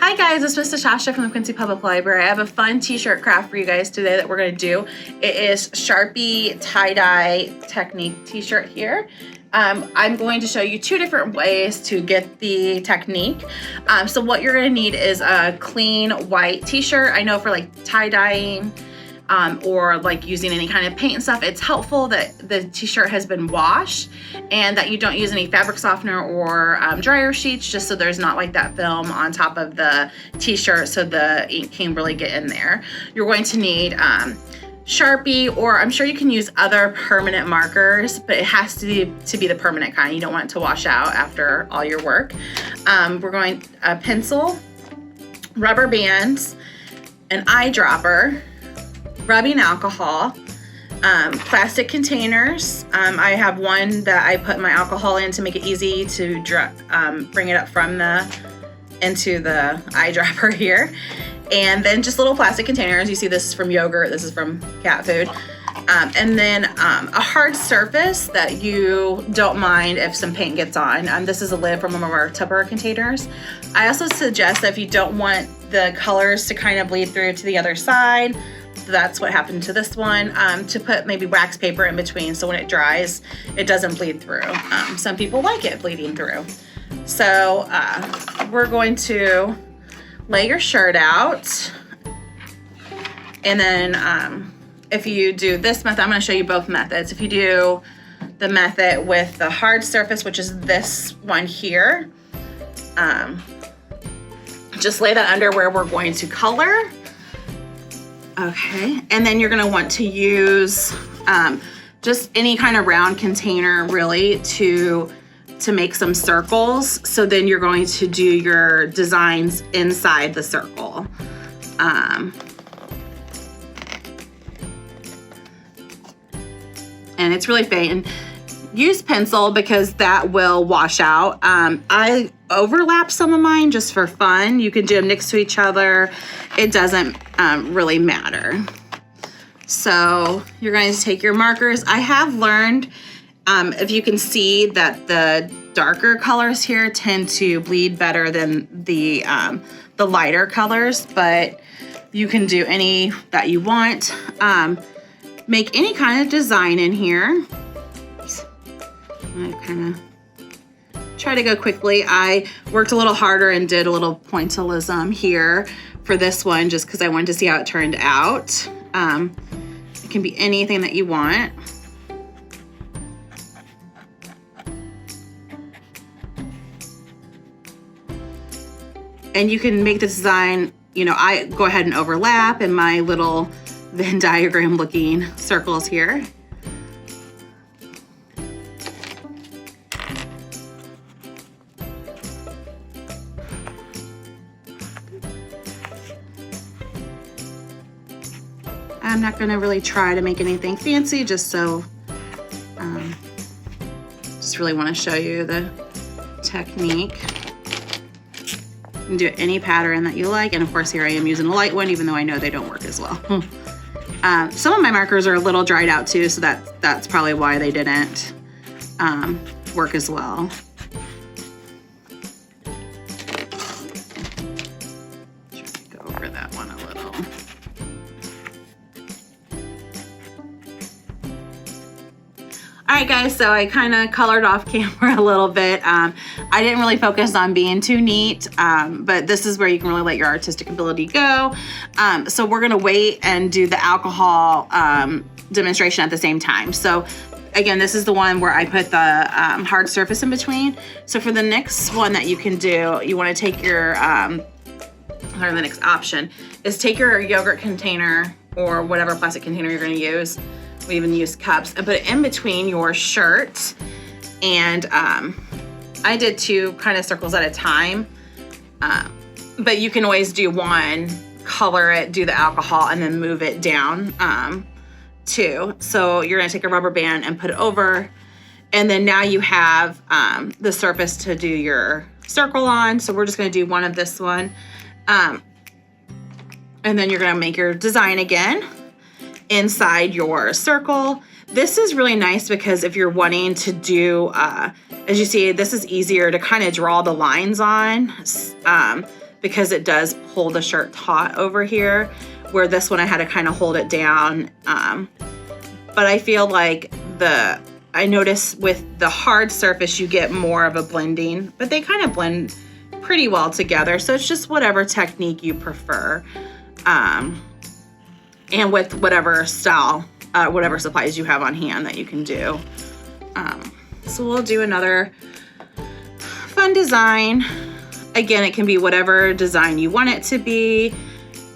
Hi guys, it's Miss Natascha from the Quincy Public Library. I have a fun t-shirt craft for you guys today that we're going to do. It is Sharpie tie-dye technique t-shirt here. I'm going to show you two different ways to get the technique. So what you're going to need is a clean white t-shirt. I know for like tie-dyeing or like using any kind of paint and stuff, it's helpful that the t-shirt has been washed and that you don't use any fabric softener or dryer sheets, just so there's not like that film on top of the t-shirt so the ink can really get in there. You're going to need Sharpie, or I'm sure you can use other permanent markers, but it has to be the permanent kind. You don't want it to wash out after all your work. We're going a pencil, rubber bands, an eyedropper, rubbing alcohol, plastic containers. I have one that I put my alcohol in to make it easy to bring it up from into the eyedropper here. And then just little plastic containers. You see this is from yogurt, this is from cat food. And then a hard surface that you don't mind if some paint gets on. This is a lid from one of our Tupperware containers. I also suggest that if you don't want the colors to kind of bleed through to the other side, that's what happened to this one, to put maybe wax paper in between so when it dries, it doesn't bleed through. Some people like it bleeding through. So we're going to lay your shirt out, and then if you do this method, I'm going to show you both methods. If you do the method with the hard surface, which is this one here, just lay that under where we're going to color. Okay, and then you're going to want to use just any kind of round container really to make some circles. So then you're going to do your designs inside the circle. And it's really faint. Use pencil because that will wash out. I overlap some of mine just for fun. You can do them next to each other. It doesn't really matter. So you're going to take your markers. I have learned, if you can see, that the darker colors here tend to bleed better than the lighter colors, but you can do any that you want. Make any kind of design in here. I kind of try to go quickly. I worked a little harder and did a little pointillism here for this one just because I wanted to see how it turned out. It can be anything that you want. And you can make this design, you know, I go ahead and overlap in my little Venn diagram looking circles here. I'm not going to really try to make anything fancy, just really want to show you the technique. You can do any pattern that you like, and of course here I am using a light one, even though I know they don't work as well. Some of my markers are a little dried out too, so that's probably why they didn't work as well. Go over that one a little. All right guys, so I kind of colored off camera a little bit. I didn't really focus on being too neat, but this is where you can really let your artistic ability go. So we're gonna wait and do the alcohol demonstration at the same time. So again, this is the one where I put the hard surface in between. So for the next one that you can do, you wanna take your, or the next option is take your yogurt container or whatever plastic container you're gonna use. We even use cups, and put it in between your shirt. And I did two kind of circles at a time, but you can always do one, color it, do the alcohol, and then move it down too. So you're gonna take a rubber band and put it over, and then now you have the surface to do your circle on. So we're just gonna do one of this one. And then you're gonna make your design again inside your circle. This is really nice because if you're wanting to do, as you see, this is easier to kind of draw the lines on. because it does pull the shirt taut over here, where this one I had to kind of hold it down. But I feel like I notice with the hard surface you get more of a blending, but they kind of blend pretty well together. So it's just whatever technique you prefer. And with whatever style, whatever supplies you have on hand that you can do. So we'll do another fun design. Again, it can be whatever design you want it to be.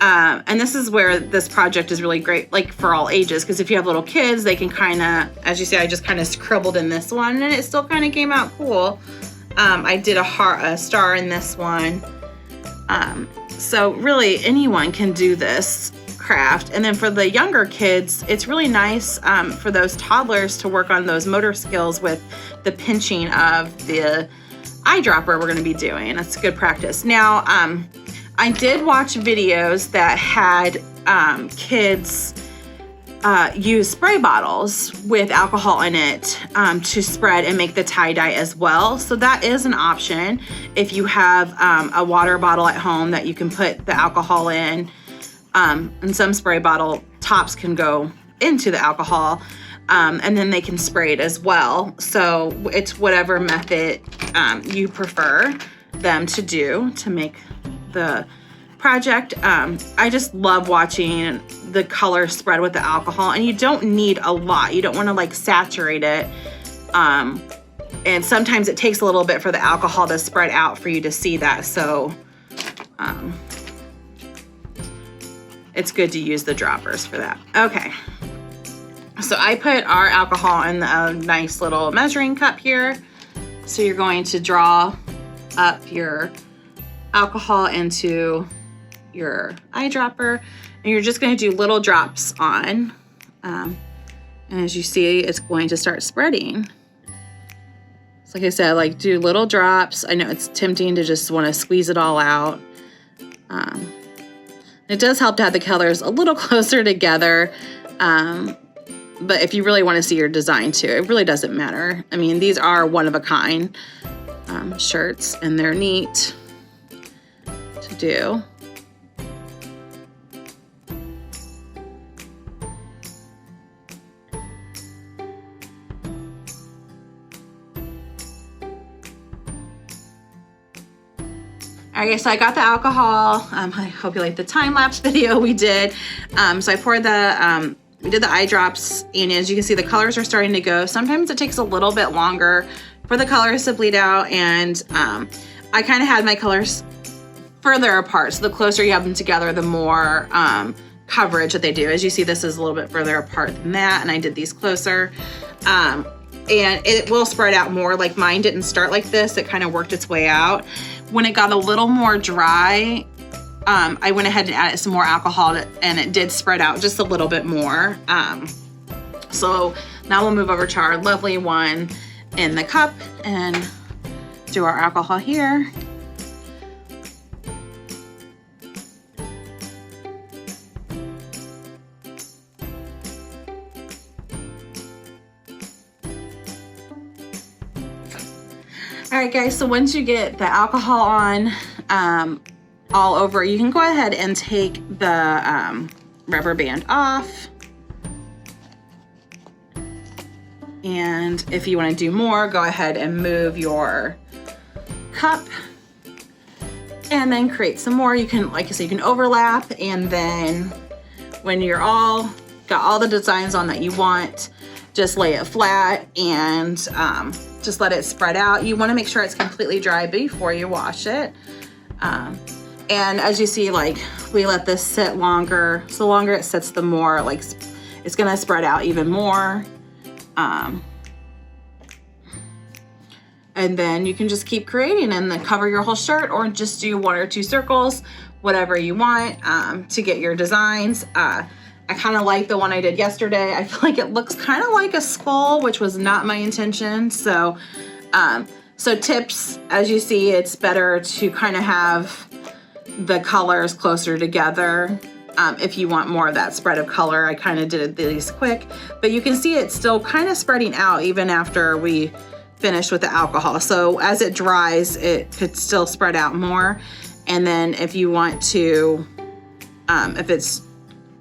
And this is where this project is really great, like for all ages, because if you have little kids, they can kind of, as you see, I just kind of scribbled in this one and it still kind of came out cool. I did a star in this one. So really anyone can do this craft. And then for the younger kids, it's really nice for those toddlers to work on those motor skills with the pinching of the eyedropper we're going to be doing. That's good practice. Now, I did watch videos that had kids use spray bottles with alcohol in it to spread and make the tie-dye as well. So that is an option if you have a water bottle at home that you can put the alcohol in. And some spray bottle tops can go into the alcohol. And then they can spray it as well. So it's whatever method you prefer them to do to make the project. I just love watching the color spread with the alcohol, and you don't need a lot. You don't want to like saturate it. And sometimes it takes a little bit for the alcohol to spread out for you to see that. So it's good to use the droppers for that. Okay. So I put our alcohol in a nice little measuring cup here. So you're going to draw up your alcohol into your eyedropper, and you're just going to do little drops on. And as you see, it's going to start spreading. So like I said, like do little drops. I know it's tempting to just want to squeeze it all out. It does help to have the colors a little closer together. But if you really want to see your design too, it really doesn't matter. I mean, these are one of a kind shirts, and they're neat to do. Okay, so I got the alcohol. I hope you like the time-lapse video we did. So I poured we did the eye drops, and as you can see, the colors are starting to go. Sometimes it takes a little bit longer for the colors to bleed out, and I kind of had my colors further apart. So the closer you have them together, the more coverage that they do. As you see, this is a little bit further apart than that, and I did these closer. And it will spread out more. Like mine didn't start like this. It kind of worked its way out. When it got a little more dry, I went ahead and added some more alcohol, and it did spread out just a little bit more. So now we'll move over to our lovely one in the cup and do our alcohol here. All right, guys, so once you get the alcohol on all over, you can go ahead and take the rubber band off. And if you want to do more, go ahead and move your cup and then create some more. You can, like I said, you can overlap, and then when you're got all the designs on that you want, just lay it flat and just let it spread out. You want to make sure it's completely dry before you wash it. And as you see, like we let this sit longer. So the longer it sits, the more like it's gonna spread out even more. And then you can just keep creating and then cover your whole shirt, or just do 1 or 2 circles, whatever you want to get your designs. I kind of like the one I did yesterday. I feel like it looks kind of like a skull, which was not my intention. So, so tips, as you see, it's better to kind of have the colors closer together. If you want more of that spread of color, I kind of did these quick, but you can see it's still kind of spreading out even after we finished with the alcohol. So as it dries, it could still spread out more. And then if you want to, if it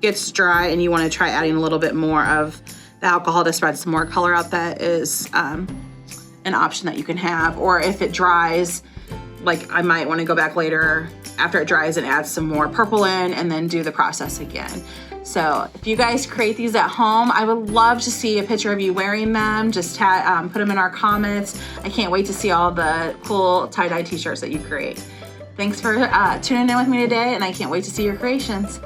gets dry and you want to try adding a little bit more of the alcohol to spread some more color out, that is an option that you can have. Or if it dries, like I might want to go back later after it dries and add some more purple in and then do the process again. So if you guys create these at home, I would love to see a picture of you wearing them. Just put them in our comments. I can't wait to see all the cool tie-dye t-shirts that you create. Thanks for tuning in with me today, and I can't wait to see your creations.